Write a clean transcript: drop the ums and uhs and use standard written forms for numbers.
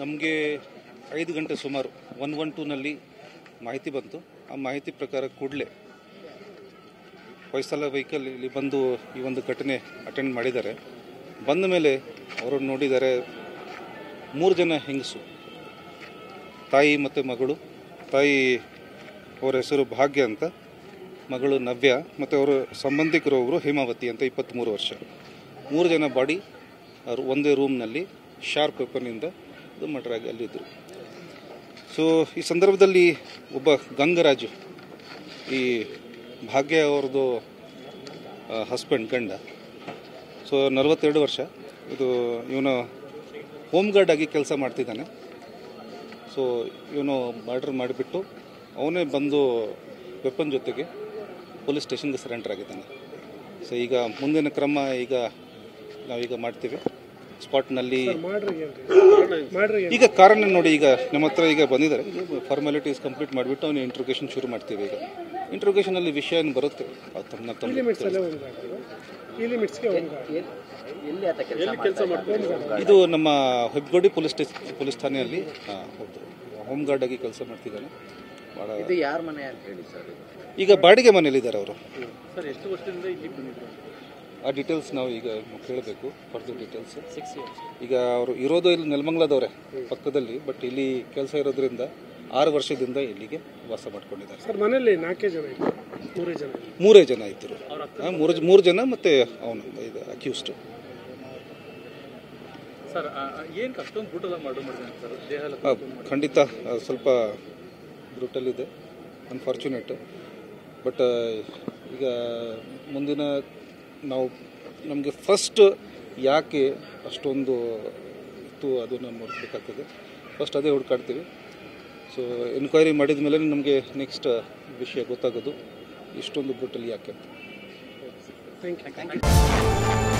ನಮಗೆ 5 ಗಂಟೆ ಸುಮಾರು 112ನಲ್ಲಿ ಮಾಹಿತಿ ಬಂತು. ಆ ಮಾಹಿತಿ ಪ್ರಕಾರ ಕೂಡಲೇ ಹೊಯ್ಸಳ ವೆಹಿಕಲ್ ಇಲ್ಲಿ ಬಂದು ಈ ಒಂದು ಘಟನೆ ಅಟೆಂಡ್ ಮಾಡಿದ್ದಾರೆ. ಬಂದ ಮೇಲೆ ಅವರು ನೋಡಿದ್ದಾರೆ 3 ಜನ ಹೆಂಗಸು, ತಾಯಿ ಮತ್ತು ಮಗಳು. ತಾಯಿ ಅವರ ಹೆಸರು ಭಾಗ್ಯ ಅಂತ, ಮಗಳು ನವ್ಯ, ಮತ್ತು ಅವರ ಸಂಬಂಧಿಕರು ಒಬ್ಬರು ಹೇಮಾವತಿ ಅಂತ 23 ವರ್ಷ. 3 ಜನ ಬಾಡಿ ಒಂದೇ ರೂಮ್ನಲ್ಲಿ ಶಾರ್ಪ್ ವೆಪನ್ನಿಂದ ಮರ್ಡರ್ ಆಗಿ ಅಲ್ಲಿದ್ದರು. ಸೊ ಈ ಸಂದರ್ಭದಲ್ಲಿ ಒಬ್ಬ ಗಂಗರಾಜು, ಈ ಭಾಗ್ಯ ಅವ್ರದ್ದು ಹಸ್ಬೆಂಡ್, ಗಂಡ. ಸೊ 42 ವರ್ಷ. ಇವನು ಹೋಮ್ ಗಾರ್ಡ್ ಆಗಿ ಕೆಲಸ ಮಾಡ್ತಿದ್ದಾನೆ. ಸೊ ಇವನು ಮರ್ಡರ್ ಮಾಡಿಬಿಟ್ಟು ಅವನೇ ಬಂದು ವೆಪನ್ ಜೊತೆಗೆ ಪೊಲೀಸ್ ಸ್ಟೇಷನ್ಗೆ ಸರೆಂಡರ್ ಆಗಿದ್ದಾನೆ. ಸೊ ಈಗ ಮುಂದಿನ ಕ್ರಮ ನಾವೀಗ ಮಾಡ್ತೀವಿ. ಸ್ಪಾಟ್ನಲ್ಲಿ ಈಗ ಕಾರಣ ನೋಡಿ, ಈಗ ನಮ್ಮ ಹತ್ರ ಈಗ ಬಂದಿದ್ದಾರೆ. ಫಾರ್ಮಾಲಿಟೀಸ್ ಕಂಪ್ಲೀಟ್ ಮಾಡಿಬಿಟ್ಟು ಅವನು ಇಂಟ್ರೋಗೇಷನ್ ಶುರು ಮಾಡ್ತೀವಿ. ಈಗ ಇಂಟ್ರೋಗೇಷನಲ್ಲಿ ವಿಷಯ ಏನು ಬರುತ್ತೆ ಇದು ನಮ್ಮ ಹೆಬ್ಗೋಡಿ ಪೊಲೀಸ್ ಠಾಣೆಯಲ್ಲಿ ಹೋಮ್ ಗಾರ್ಡ್ ಆಗಿ ಕೆಲಸ ಮಾಡ್ತಿದ್ದಾನೆ. ಈಗ ಬಾಡಿಗೆ ಮನೆಯಲ್ಲಿದ್ದಾರೆ ಅವರು. ಆ ಡೀಟೇಲ್ಸ್ ನಾವು ಈಗ ಕೇಳಬೇಕು, ಫರ್ದರ್ ಡೀಟೇಲ್ಸ್. ಈಗ ಅವರು ಇರೋದು ಇಲ್ಲಿ ನೆಲಮಂಗಲದವರೇ ಪಕ್ಕದಲ್ಲಿ, ಬಟ್ ಇಲ್ಲಿ ಕೆಲಸ ಇರೋದ್ರಿಂದ 6 ವರ್ಷದಿಂದ ಇಲ್ಲಿಗೆ ವಾಸ ಮಾಡ್ಕೊಂಡಿದ್ದಾರೆ. ಸರ್, ಮನೆಯಲ್ಲಿ 4 ಜನ ಇದ್ದರು, 3 ಜನ ಇದ್ದರು. 3 ಜನ ಮತ್ತು ಅವನು ಇದು ಅಕ್ಯೂಸ್ಡ್. ಸರ್, ಏನು ಅಷ್ಟೊಂದು ಬ್ರೂಟಲ್ ಮಾಡಿದ್ದಾನೆ ಸರ್? ಖಂಡಿತ ಸ್ವಲ್ಪ ಬ್ರೂಟಲ್ ಇದೆ, ಅನ್ಫಾರ್ಚುನೇಟ್. ಬಟ್ ಈಗ ಮುಂದಿನ ನಮಗೆ ಫಸ್ಟ್ ಯಾಕೆ ಅಷ್ಟೊಂದು ಇತ್ತು ಅದನ್ನು ನೋಡಬೇಕಾಗ್ತದೆ. ಫಸ್ಟ್ ಅದೇ ಹುಡುಕಾಡ್ತೀವಿ. ಸೊ ಎನ್ಕ್ವೈರಿ ಮಾಡಿದ ಮೇಲೆ ನಮಗೆ ನೆಕ್ಸ್ಟ್ ವಿಷಯ ಗೊತ್ತಾಗೋದು ಇಷ್ಟೊಂದು ಬ್ರೂಟಲ್ ಯಾಕೆ. Thank you.